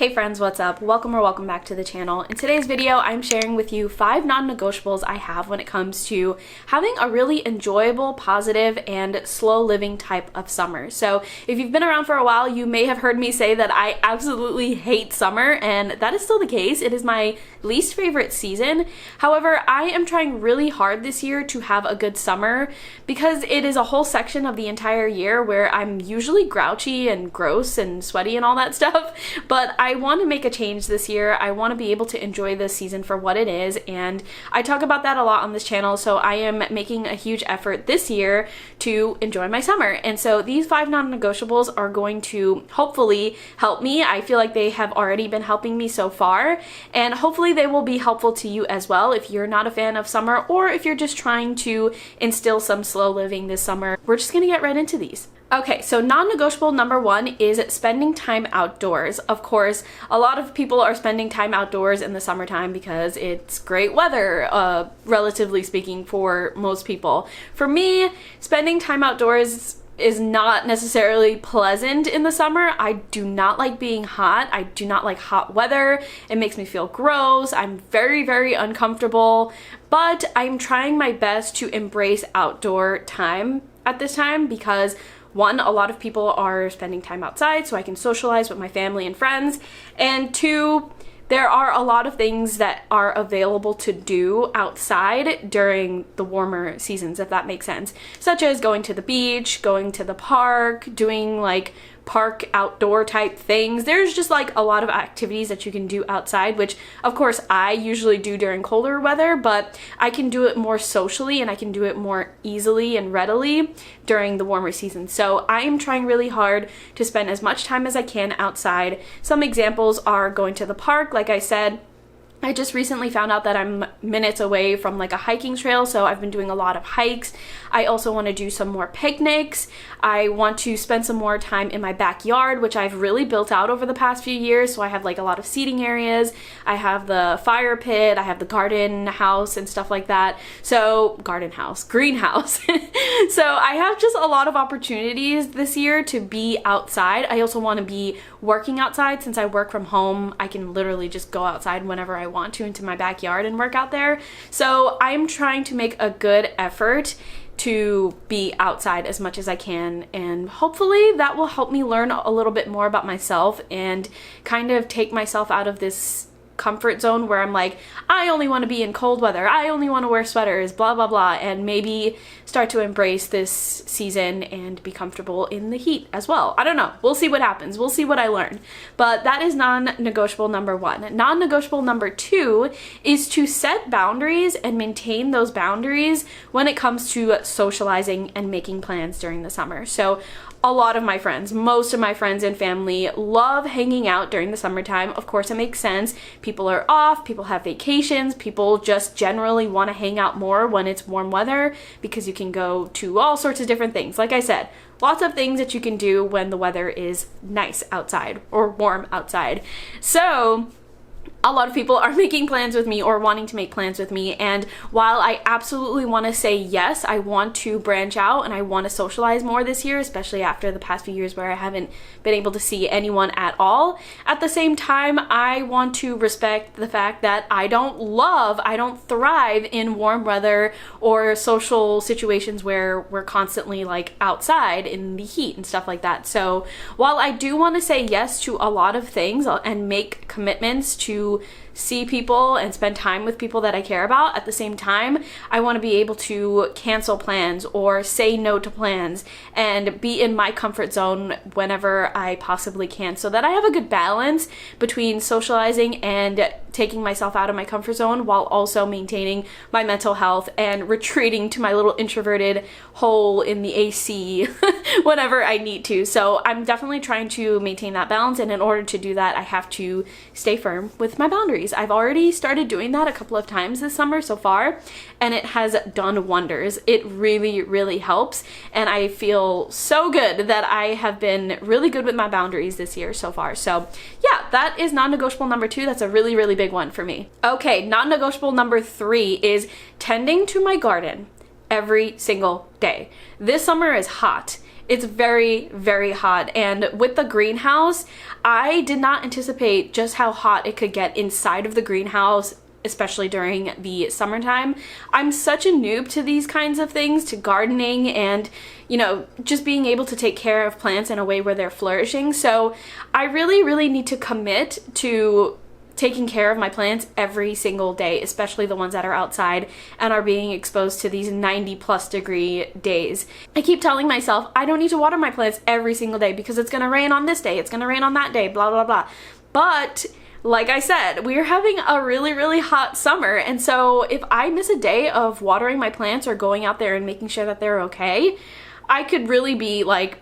Hey friends, what's up? Welcome back to the channel. In today's video, I'm sharing with you 5 non-negotiables I have when it comes to having a really enjoyable, positive, and slow living type of summer. So if you've been around for a while, you may have heard me say that I absolutely hate summer, and that is still the case. It is my least favorite season. However, I am trying really hard this year to have a good summer because it is a whole section of the entire year where I'm usually grouchy and gross and sweaty and all that stuff, but I want to make a change this year. I want to be able to enjoy this season for what it is, and I talk about that a lot on this channel, so I am making a huge effort this year to enjoy my summer. And so these 5 non-negotiables are going to hopefully help me. I feel like they have already been helping me so far, and hopefully they will be helpful to you as well if you're not a fan of summer or if you're just trying to instill some slow living this summer. We're just gonna get right into these. Okay, so non-negotiable number 1 is spending time outdoors. Of course, a lot of people are spending time outdoors in the summertime because it's great weather, relatively speaking, for most people. For me, spending time outdoors is not necessarily pleasant in the summer. I do not like being hot. I do not like hot weather. It makes me feel gross. I'm very, very uncomfortable, but I'm trying my best to embrace outdoor time at this time because 1, a lot of people are spending time outside so I can socialize with my family and friends, and 2, there are a lot of things that are available to do outside during the warmer seasons, if that makes sense, such as going to the beach, going to the park, doing like park outdoor type things. There's just like a lot of activities that you can do outside, which of course I usually do during colder weather, but I can do it more socially and I can do it more easily and readily during the warmer season. So I am trying really hard to spend as much time as I can outside. Some examples are going to the park. Like I said, I just recently found out that I'm minutes away from like a hiking trail, so I've been doing a lot of hikes. I also want to do some more picnics. I want to spend some more time in my backyard, which I've really built out over the past few years. So I have like a lot of seating areas. I have the fire pit, I have the garden house and stuff like that. So greenhouse. So I have just a lot of opportunities this year to be outside. I also want to be working outside. Since I work from home, I can literally just go outside whenever I want to into my backyard and work out there. So I'm trying to make a good effort to be outside as much as I can, and hopefully that will help me learn a little bit more about myself and kind of take myself out of this comfort zone where I'm like, I only want to be in cold weather, I only want to wear sweaters, blah blah blah, and maybe start to embrace this season and be comfortable in the heat as well. I don't know, we'll see what happens, we'll see what I learn. But that is non-negotiable number 1. Non-negotiable number 2 is to set boundaries and maintain those boundaries when it comes to socializing and making plans during the summer. So a lot of my friends, most of my friends and family love hanging out during the summertime. Of course, it makes sense. People are off, people have vacations, people just generally want to hang out more when it's warm weather because you can go to all sorts of different things. Like I said, lots of things that you can do when the weather is nice outside or warm outside. So a lot of people are making plans with me or wanting to make plans with me, and while I absolutely want to say yes, I want to branch out and I want to socialize more this year, especially after the past few years where I haven't been able to see anyone at all. At the same time, I want to respect the fact that I don't thrive in warm weather or social situations where we're constantly like outside in the heat and stuff like that. So while I do want to say yes to a lot of things and make commitments to see people and spend time with people that I care about, at the same time, I want to be able to cancel plans or say no to plans and be in my comfort zone whenever I possibly can, so that I have a good balance between socializing and taking myself out of my comfort zone while also maintaining my mental health and retreating to my little introverted hole in the AC whenever I need to. So I'm definitely trying to maintain that balance, and in order to do that, I have to stay firm with my boundaries. I've already started doing that a couple of times this summer so far, and it has done wonders. It really, really helps, and I feel so good that I have been really good with my boundaries this year so far. So yeah, that is non-negotiable number 2. That's a really, really big one for me. Okay, non-negotiable number 3 is tending to my garden every single day. This summer is hot. It's very, very hot. And with the greenhouse, I did not anticipate just how hot it could get inside of the greenhouse, especially during the summertime. I'm such a noob to these kinds of things, to gardening and, you know, just being able to take care of plants in a way where they're flourishing. So I really, really need to commit to taking care of my plants every single day, especially the ones that are outside and are being exposed to these 90+ degree days. I keep telling myself I don't need to water my plants every single day because it's gonna rain on this day, it's gonna rain on that day, blah, blah, blah. But like I said, we're having a really, really hot summer. And so if I miss a day of watering my plants or going out there and making sure that they're okay, I could really be like,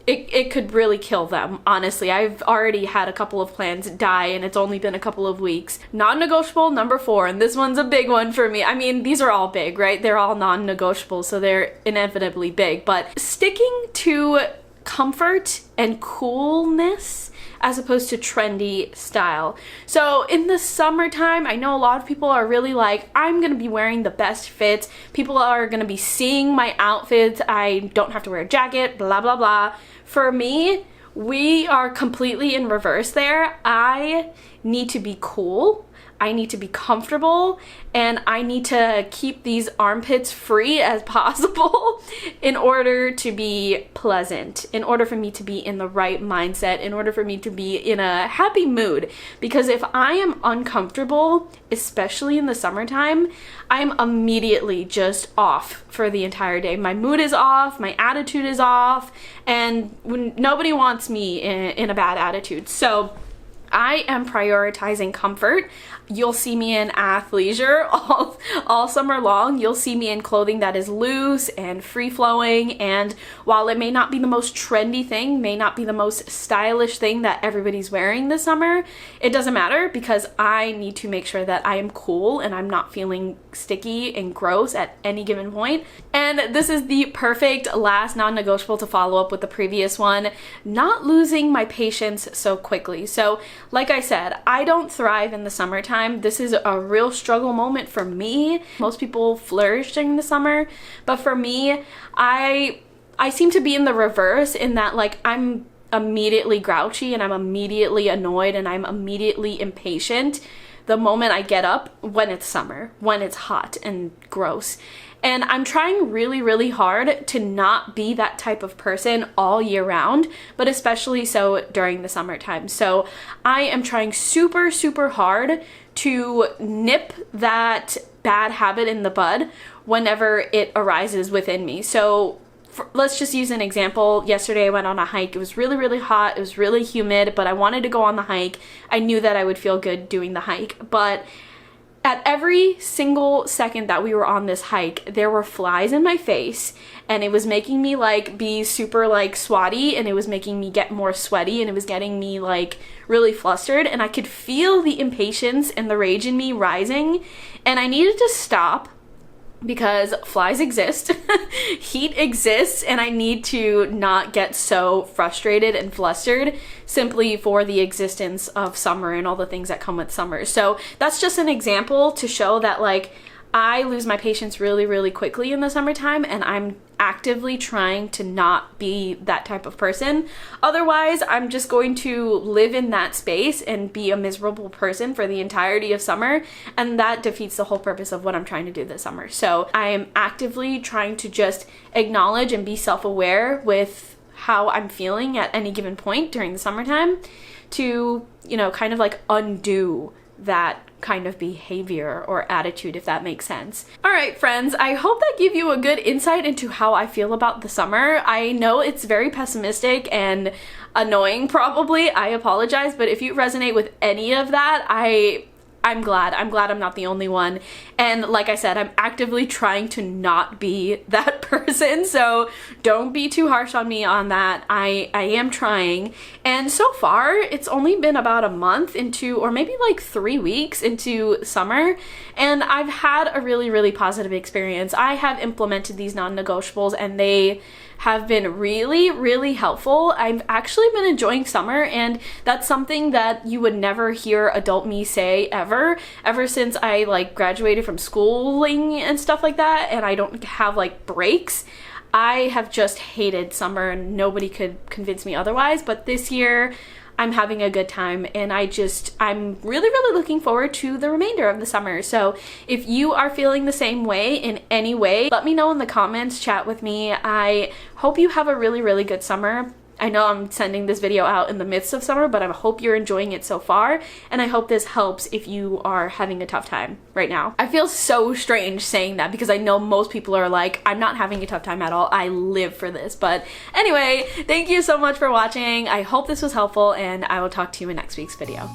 it could really kill them, honestly. I've already had a couple of plants die and it's only been a couple of weeks. Non-negotiable number 4, and this one's a big one for me. I mean, these are all big, right? They're all non-negotiable, so they're inevitably big. But sticking to comfort and coolness as opposed to trendy style. So in the summertime, I know a lot of people are really like, I'm gonna be wearing the best fits. People are gonna be seeing my outfits. I don't have to wear a jacket, blah, blah, blah. For me, we are completely in reverse there. I need to be cool. I need to be comfortable, and I need to keep these armpits free as possible in order to be pleasant, in order for me to be in the right mindset, in order for me to be in a happy mood. Because if I am uncomfortable, especially in the summertime, I'm immediately just off for the entire day. My mood is off, my attitude is off, and nobody wants me in a bad attitude. So I am prioritizing comfort. You'll see me in athleisure all summer long. You'll see me in clothing that is loose and free-flowing, and while it may not be the most trendy thing, may not be the most stylish thing that everybody's wearing this summer, it doesn't matter because I need to make sure that I am cool and I'm not feeling sticky and gross at any given point. And this is the perfect last non-negotiable to follow up with the previous one, not losing my patience so quickly. So like I said, I don't thrive in the summertime. This is a real struggle moment for me. Most people flourish during the summer, but for me, I seem to be in the reverse, in that like I'm immediately grouchy and I'm immediately annoyed and I'm immediately impatient the moment I get up when it's summer, when it's hot and gross. And I'm trying really, really hard to not be that type of person all year round, but especially so during the summertime. So I am trying super, super hard to nip that bad habit in the bud whenever it arises within me. So let's just use an example. Yesterday I went on a hike. It was really, really hot. It was really humid, but I wanted to go on the hike. I knew that I would feel good doing the hike, but at every single second that we were on this hike, there were flies in my face, and it was making me like be super like swatty, and it was making me get more sweaty, and it was getting me like really flustered, and I could feel the impatience and the rage in me rising, and I needed to stop because flies exist, heat exists, and I need to not get so frustrated and flustered simply for the existence of summer and all the things that come with summer. So that's just an example to show that like I lose my patience really, really quickly in the summertime, and I'm actively trying to not be that type of person. Otherwise, I'm just going to live in that space and be a miserable person for the entirety of summer, and that defeats the whole purpose of what I'm trying to do this summer. So I am actively trying to just acknowledge and be self-aware with how I'm feeling at any given point during the summertime to, you know, kind of like undo that kind of behavior or attitude, if that makes sense. All right, friends, I hope that gave you a good insight into how I feel about the summer. I know it's very pessimistic and annoying probably. I apologize, but if you resonate with any of that, I'm glad I'm not the only one. And like I said, I'm actively trying to not be that person, so don't be too harsh on me on that. I am trying. And so far, it's only been about a month into, or maybe like 3 weeks into summer, and I've had a really, really positive experience. I have implemented these non-negotiables, and they have been really, really helpful. I've actually been enjoying summer, and that's something that you would never hear adult me say ever since I like graduated from schooling and stuff like that, and I don't have like breaks. I have just hated summer and nobody could convince me otherwise, but this year I'm having a good time, and I'm really looking forward to the remainder of the summer. So if you are feeling the same way in any way, let me know in the comments, chat with me. I hope you have a really good summer. I know I'm sending this video out in the midst of summer, but I hope you're enjoying it so far, and I hope this helps if you are having a tough time right now. I feel so strange saying that because I know most people are like, I'm not having a tough time at all. I live for this. But anyway, thank you so much for watching. I hope this was helpful, and I will talk to you in next week's video.